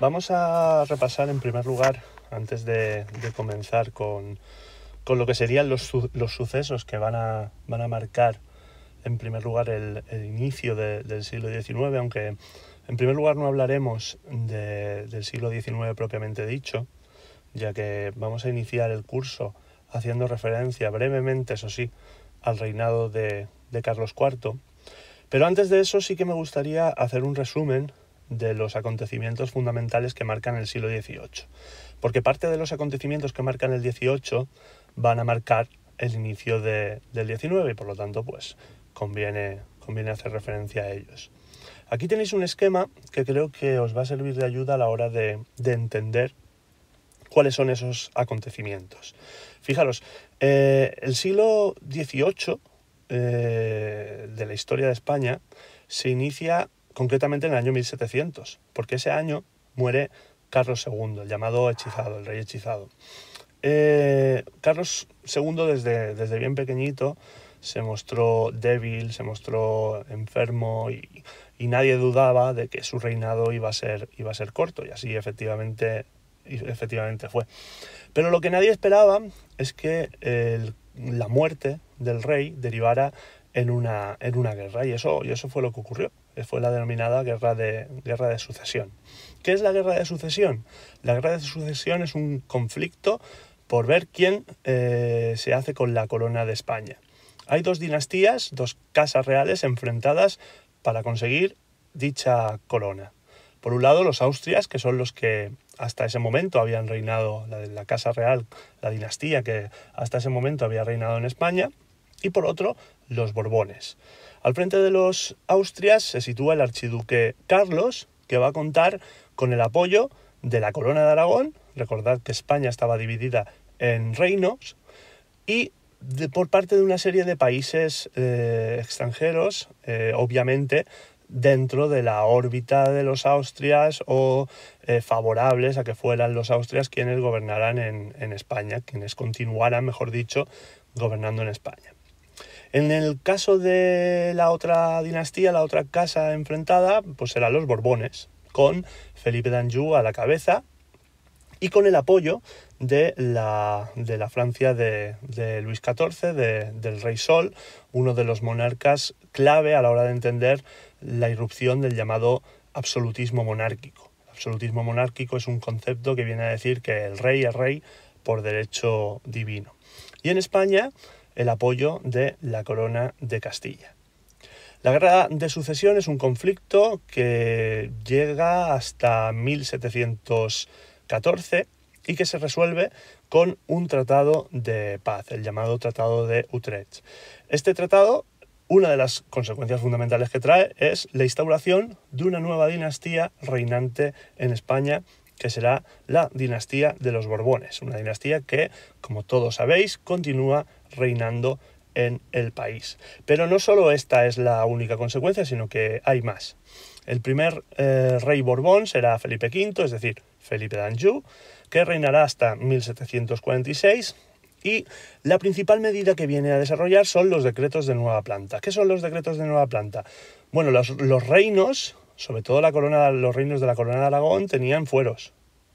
Vamos a repasar en primer lugar, antes de comenzar con lo que serían los sucesos que van a marcar en primer lugar el inicio del siglo XIX, aunque en primer lugar no hablaremos del siglo XIX propiamente dicho, ya que vamos a iniciar el curso haciendo referencia brevemente, eso sí, al reinado de Carlos IV. Pero antes de eso sí que me gustaría hacer un resumen de los acontecimientos fundamentales que marcan el siglo XVIII, porque parte de los acontecimientos que marcan el XVIII van a marcar el inicio del XIX y por lo tanto pues conviene hacer referencia a ellos. Aquí tenéis un esquema que creo que os va a servir de ayuda a la hora de entender cuáles son esos acontecimientos. Fijaros, el siglo XVIII de la historia de España se inicia concretamente en el año 1700, porque ese año muere Carlos II, el llamado hechizado, el rey hechizado. Carlos II desde bien pequeñito se mostró débil, se mostró enfermo y nadie dudaba de que su reinado iba a ser corto, y así efectivamente fue. Pero lo que nadie esperaba es que la muerte del rey derivara en una guerra, y eso fue lo que ocurrió. Fue la denominada guerra de sucesión. ¿Qué es la guerra de sucesión? La guerra de sucesión es un conflicto por ver quién se hace con la corona de España. Hay dos dinastías, dos casas reales enfrentadas para conseguir dicha corona. Por un lado, los Austrias, que son los que hasta ese momento habían reinado, la casa real, la dinastía que hasta ese momento había reinado en España, y por otro, los Borbones. Al frente de los Austrias se sitúa el archiduque Carlos, que va a contar con el apoyo de la corona de Aragón. Recordad que España estaba dividida en reinos, y por parte de una serie de países extranjeros, obviamente dentro de la órbita de los Austrias o favorables a que fueran los Austrias quienes gobernaran en España, quienes continuaran, mejor dicho, gobernando en España. En el caso de la otra dinastía, la otra casa enfrentada, pues eran los Borbones, con Felipe d'Anjou a la cabeza y con el apoyo de la Francia de Luis XIV, del Rey Sol, uno de los monarcas clave a la hora de entender la irrupción del llamado absolutismo monárquico. El absolutismo monárquico es un concepto que viene a decir que el rey es rey por derecho divino. Y en España, el apoyo de la corona de Castilla. La guerra de sucesión es un conflicto que llega hasta 1714 y que se resuelve con un tratado de paz, el llamado Tratado de Utrecht. Este tratado, una de las consecuencias fundamentales que trae es la instauración de una nueva dinastía reinante en España, que será la dinastía de los Borbones, una dinastía que, como todos sabéis, continúa reinando en el país. Pero no solo esta es la única consecuencia, sino que hay más. El primer rey Borbón será Felipe V, es decir, Felipe d'Anjou, que reinará hasta 1746, y la principal medida que viene a desarrollar son los decretos de nueva planta. ¿Qué son los decretos de nueva planta? Bueno, los reinos, sobre todo los reinos de la corona de Aragón, tenían fueros,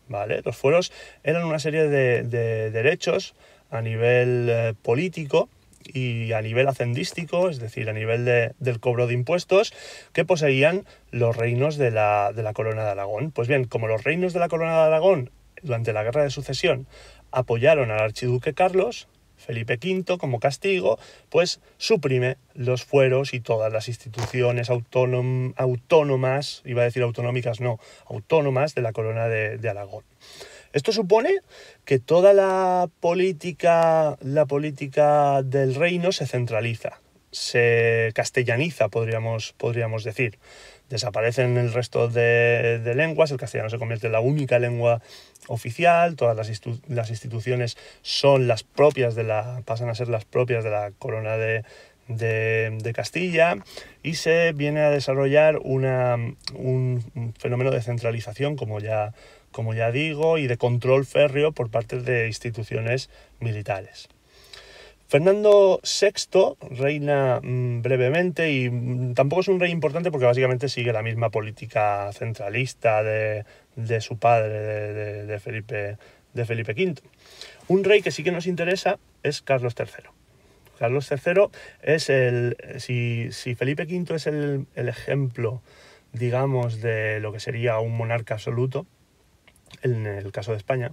¿vale? Los fueros eran una serie de derechos a nivel político y a nivel hacendístico, es decir, a nivel del cobro de impuestos, que poseían los reinos de la corona de Aragón. Pues bien, como los reinos de la corona de Aragón durante la guerra de sucesión apoyaron al archiduque Carlos, Felipe V, como castigo, pues suprime los fueros y todas las instituciones autónomas, iba a decir autonómicas, no, autónomas de la corona de Aragón. Esto supone que toda la política del reino se centraliza, se castellaniza, podríamos decir. Desaparecen el resto de lenguas, el castellano se convierte en la única lengua oficial, todas las instituciones son las propias pasan a ser las propias de la corona de Castilla, y se viene a desarrollar un fenómeno de centralización, como ya digo, y de control férreo por parte de instituciones militares. Fernando VI reina brevemente y tampoco es un rey importante porque básicamente sigue la misma política centralista de su padre, de Felipe V. Un rey que sí que nos interesa es Carlos III. Carlos III es si Felipe V es el ejemplo, digamos, de lo que sería un monarca absoluto, en el caso de España,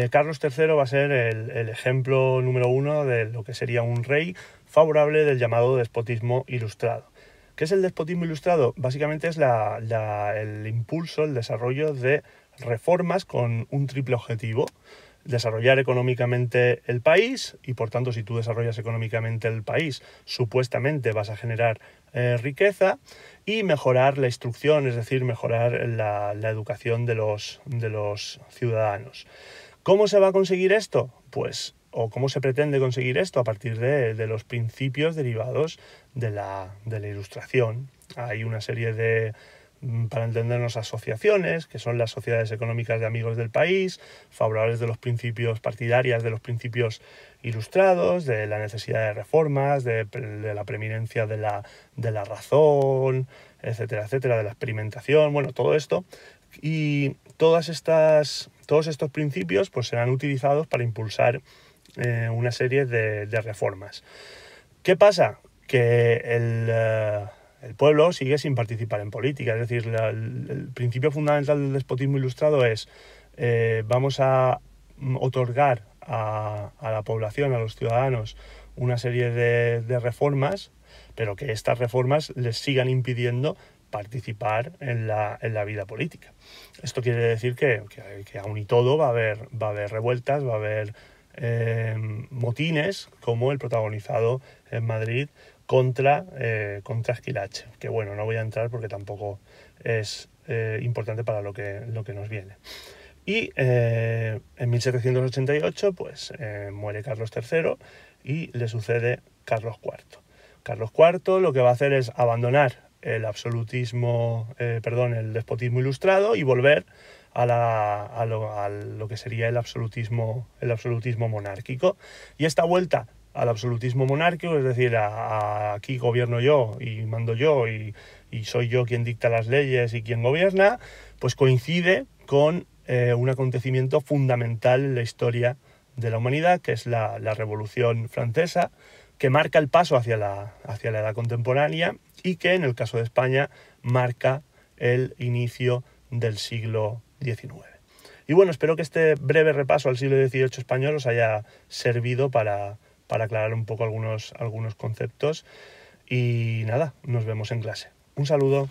Carlos III va a ser el ejemplo número 1 de lo que sería un rey favorable del llamado despotismo ilustrado. ¿Qué es el despotismo ilustrado? Básicamente es el impulso, el desarrollo de reformas con un triple objetivo: desarrollar económicamente el país, y por tanto si tú desarrollas económicamente el país, supuestamente vas a generar riqueza, y mejorar la instrucción, es decir, mejorar la educación de los ciudadanos. ¿Cómo se va a conseguir esto? Pues, o cómo se pretende conseguir esto, a partir de los principios derivados de la Ilustración. Hay una serie de, para entendernos, asociaciones, que son las sociedades económicas de amigos del país, favorables de los principios partidarias, de los principios ilustrados, de la necesidad de reformas, de la preeminencia de la razón, etcétera, etcétera, de la experimentación, bueno, todo esto. Y todos estos principios pues serán utilizados para impulsar una serie de reformas. ¿Qué pasa? Que el pueblo sigue sin participar en política. Es decir, el principio fundamental del despotismo ilustrado es vamos a otorgar a la población, a los ciudadanos, una serie de reformas, pero que estas reformas les sigan impidiendo participar en la vida política. Esto quiere decir que aún y todo va a haber revueltas, va a haber motines, como el protagonizado en Madrid contra Esquilache, que bueno, no voy a entrar porque tampoco es importante para lo que nos viene. Y en 1788 pues muere Carlos III y le sucede Carlos IV. Carlos IV lo que va a hacer es abandonar el despotismo ilustrado y volver a lo que sería el absolutismo monárquico. Y esta vuelta al absolutismo monárquico, es decir, aquí gobierno yo y mando yo y soy yo quien dicta las leyes y quien gobierna, pues coincide con un acontecimiento fundamental en la historia de la humanidad, que es la Revolución Francesa, que marca el paso hacia la edad contemporánea y que, en el caso de España, marca el inicio del siglo XIX. Y bueno, espero que este breve repaso al siglo XVIII español os haya servido para aclarar un poco algunos conceptos. Y nada, nos vemos en clase. Un saludo.